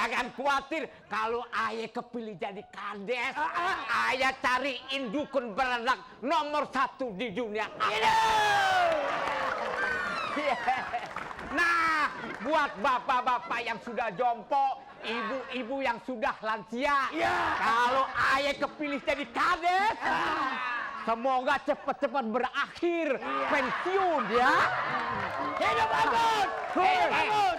Jangan khawatir kalau ayah kepilih jadi kades. Ayah cariin dukun beranak nomor 1 di dunia. Nah, buat bapak-bapak yang sudah jompo, ibu-ibu yang sudah lansia, kalau ayah kepilih jadi kades, semoga cepat-cepat berakhir pensiun ya. Hidup Agun! Hidup Agun!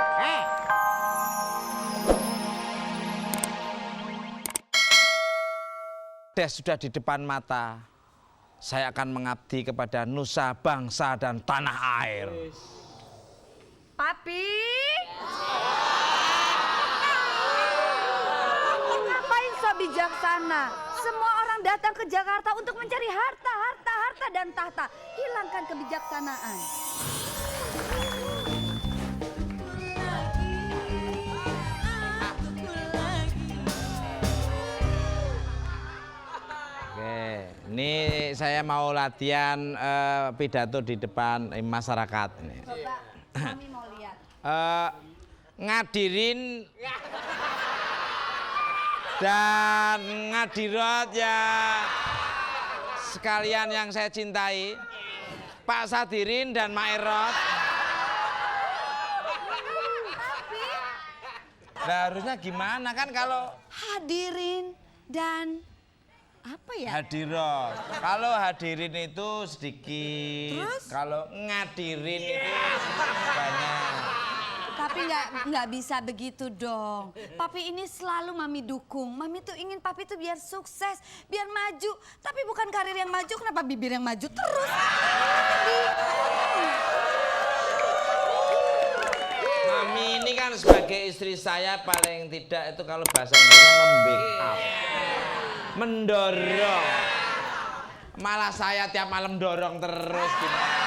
Sudah di depan mata. Saya akan mengabdi kepada nusa, bangsa, dan tanah air. Papi? Ngapain so bijaksana? Semua orang datang ke Jakarta untuk mencari harta, dan tahta. Hilangkan kebijaksanaan. Oke, ini saya mau latihan pidato di depan masyarakat. Bapak, kami mau lihat. Ngadirin dan ngadirat ya sekalian yang saya cintai, Pak Sadirin dan Mak Erot. Nah, harusnya gimana kan kalau Hadirin dan apa ya? hadirat. Kalau hadirin itu sedikit, Terus? kalau ngadirin itu banyak. Tapi nggak bisa begitu dong. Papi ini selalu Mami dukung. Mami tuh ingin Papi tuh biar sukses, biar maju. Tapi bukan karir yang maju, kenapa bibir yang maju terus? Mami ini kan sebagai istri saya paling tidak itu kalau bahasa Inggrisnya membackup, mendorong. Malah saya tiap malam dorong terus gimana?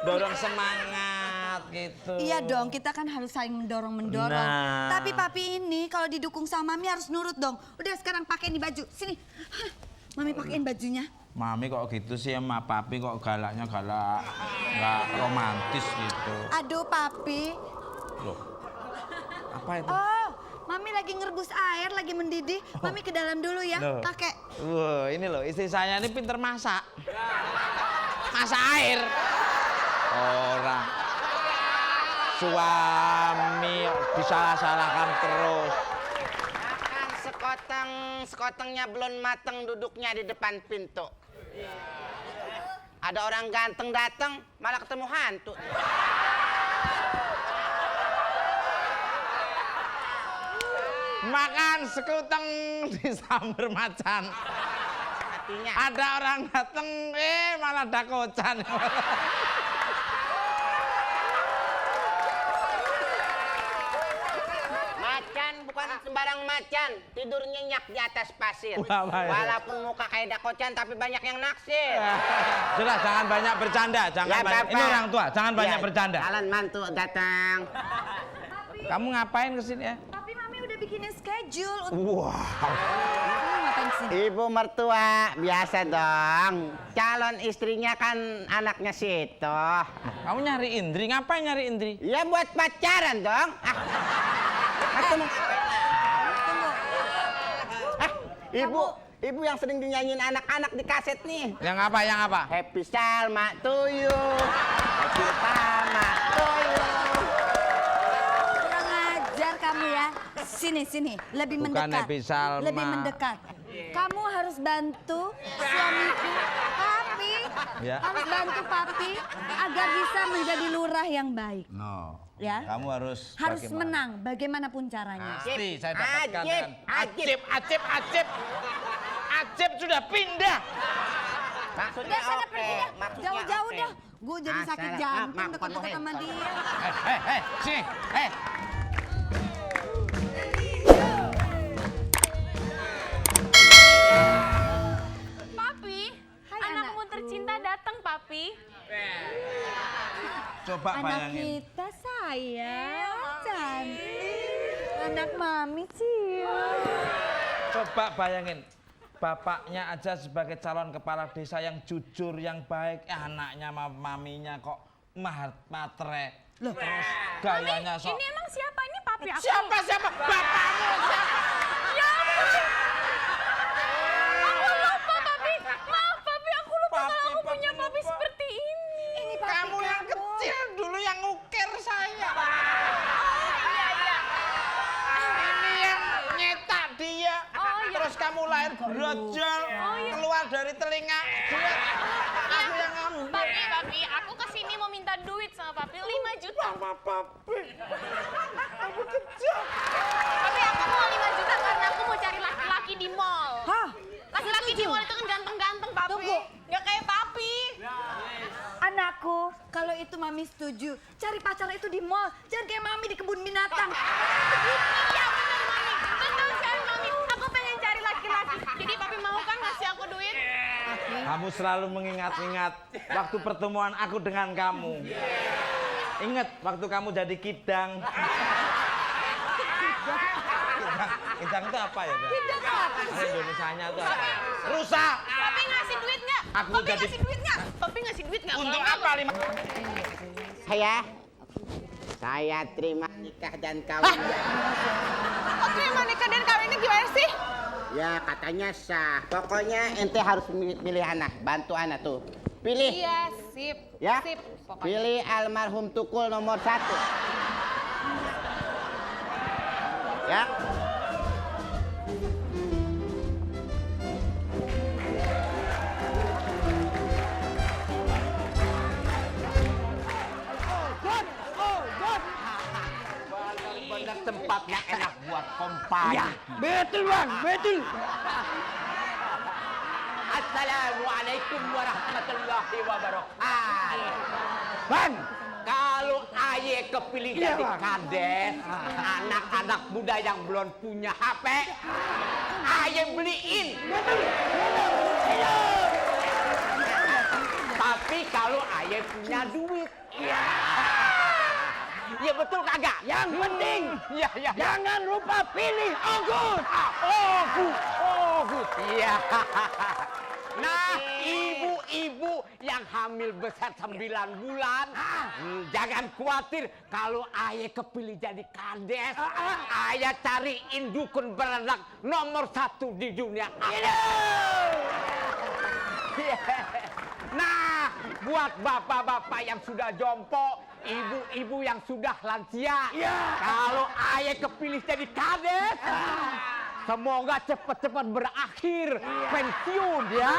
Dorong semangat gitu. Iya dong, kita kan harus saling mendorong. Nah. Tapi Papi ini kalau didukung sama Mami harus nurut dong. Udah sekarang pakai nih baju. Sini. Mami pakein bajunya. Mami kok gitu sih sama Papi kok galaknya galak nggak romantis gitu. Aduh Papi. Loh, apa itu? Oh, Mami lagi ngerebus air, lagi mendidih. Mami ke dalam dulu ya, Loh. pakai. Wah, ini loh istri saya ini pinter masak. Masak air. Orang suami disalah-salahkan terus. Makan sekotengnya belum mateng duduknya di depan pintu. Ada orang ganteng datang malah ketemu hantu. Makan sekuteng disambar macan. Artinya Ada orang datang, malah dakocan. macan bukan sembarang macan, tidur nyenyak di atas pasir. Wah, baik. Walaupun muka kayak dakocan tapi banyak yang naksir. Sudah, jangan banyak bercanda, jangan Ya, banyak. Bapak. Ini orang tua, jangan banyak Ya, bercanda. Calon mantu datang. Kamu ngapain kesini ya? Tapi Mami udah bikinin schedule. Wah. Kamu ngapain kesini? Ibu mertua, biasa dong. Calon istrinya kan anaknya situ. Kamu nyari Indri, ngapain nyari Indri? Ya buat pacaran dong. Tunggu. Ibu yang sering dinyanyiin anak-anak di kaset nih. Yang apa, yang apa? Happy Salma to you. Happy Salma to you. Kurang ajar kamu ya. Sini, lebih Bukan mendekat. Happy Salma. Lebih mendekat. Kamu harus bantu suamiku, Papi. Ya. Harus bantu Papi agar bisa menjadi lurah yang baik. No. Ya. Kamu harus Menang bagaimanapun caranya. Pasti saya dapatkan Ajib, dengan Ajib sudah pindah. Maksudnya Udah sana oke. pergi dah, Maksudnya jauh-jauh oke. dah. Gue jadi sakit salah. jantung Maaf, deket-deket sama dia. Sini, Papi, Hai, anakmu anakku. tercinta datang, Papi. Coba Anak bayangin. kita sayang, cantik. Anak Mami cium. Coba bayangin. Bapaknya aja sebagai calon kepala desa yang jujur, yang baik. Anaknya maminya kok matre. Terus gayanya sok. Ini emang siapa? Ini Papi papi. Aku... Siapa? Bapakmu siapa? Ya ampun. Aku lupa papi. Maaf papi, aku lupa kalau aku punya papi seperti ini. Ini papi Kamu yang kecil dulu yang ngukir saya. Iya. Ini yang nyetak dia. Oh, iya. Terus kamu lahir brojol, keluar dari telinga dia. Aku yang ngambil. Papi, aku kesini mau minta duit sama papi 5 juta. Sama papi. Kamu kecil. Papi, aku mau 5 juta karena aku mau cari laki-laki di mall. Hah? Laki-laki di mall itu kan ganteng-ganteng, papi. Tunggu. Nggak kayak papi. Anakku, kalau itu mami setuju. Cari pacar itu di mall, jangan kayak mami di kebun binatang. Iya bener mami, betul sekali mami. Aku pengen cari laki-laki. Jadi papi mau kan ngasih aku duit? Kamu selalu mengingat-ingat waktu pertemuan aku dengan kamu. Ingat waktu kamu jadi kidang. Kidang itu apa ya, Bang? Tidak apa? Bahasa Indonesianya itu apa? Rusa. Papi ngasih duit nggak? Aku Papi jadi- ngasih duit nggak? Papi ngasih duit nggak? Untuk Kalau apa 5? Saya terima nikah dan kawin. Kok terima nikah dan kawinnya gimana sih? Ya katanya sah. Pokoknya ente harus milih anak, bantu anak tuh. Pilih. Iya, sip. Ya. Sip. Pokoknya. Pilih almarhum Tukul nomor 1. Ya. Benar tempatnya enak buat kompai. Ya, betul Bang, betul. Assalamualaikum warahmatullahi wabarakatuh. Bang, Kalau aye kepilih Iya, jadi Bang. kades, anak-anak muda yang belum punya HP, aye beliin. Tapi kalau aye punya duit, ya betul kagak? yang penting Ya. jangan lupa pilih Ogut. Ogut. Iya. Nah, ibu-ibu yang hamil besar 9 bulan, jangan khawatir kalau ayah kepilih jadi kades. Ayah cariin dukun beranak nomor 1 di dunia. Nah, buat bapak-bapak yang sudah jompo, ibu-ibu yang sudah lansia, kalau ayah kepilih jadi kades, semoga cepat-cepat berakhir pensiun ya.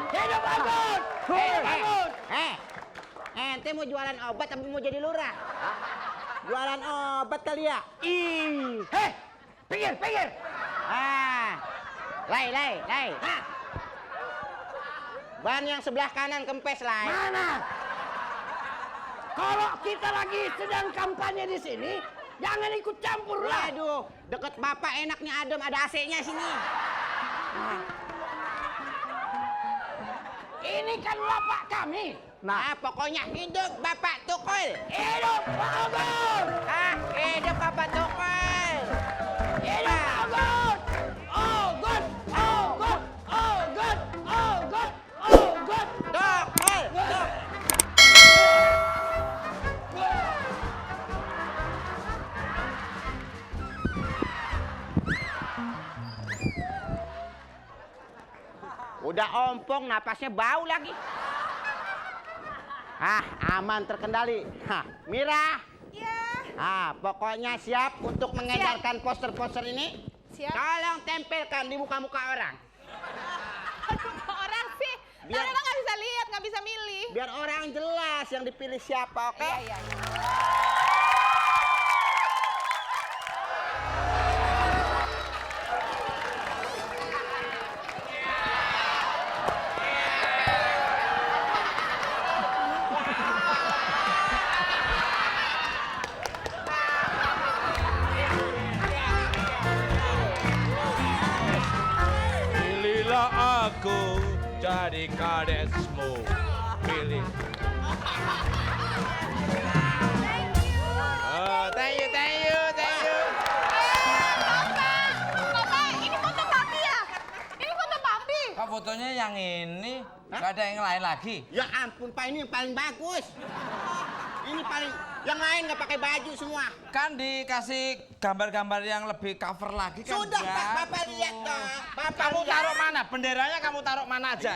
Hidup Ogut. Hidup Ogut. Ente mau jualan obat tapi mau jadi lurah? Jualan obat kali ya? Pinggir. Lay. Ban yang sebelah kanan kempes, Lay. Mana? Kalau kita lagi sedang kampanye di sini, jangan ikut campur lah. Waduh, deket bapak enaknya adem, ada AC-nya sini. Ini kan lapak kami. Nah, pokoknya hidup Bapak Tukul. Hidup Pak Ogut! Hidup Bapak Tukul. Hidup Pak Ogut! Ogut! Ogut! Ogut! Ogut! Ogut! Tukul. Udah ompong, napasnya bau lagi. Aman terkendali. Mira. Iya. Pokoknya siap untuk mengedarkan poster-poster ini. Siap. Tolong tempelkan di muka-muka orang. Orang sih. Biar- Orang nggak bisa lihat, nggak bisa milih. Biar orang jelas yang dipilih siapa, oke? Iya. Pilihlah aku jadi kadesmu. Pilih. Thank you. Papa, ini foto papi ya? Ini foto papi. Kok fotonya yang ini? Gak ada yang lain lagi? Ya ampun, Pak, ini yang paling bagus. Ini paling yang lain nggak pakai baju semua. Kan dikasih gambar-gambar yang lebih cover lagi kan. Sudah Pak, Bapak lihat dong. Bapak Kamu lihat. taruh mana? Benderanya kamu taruh mana aja?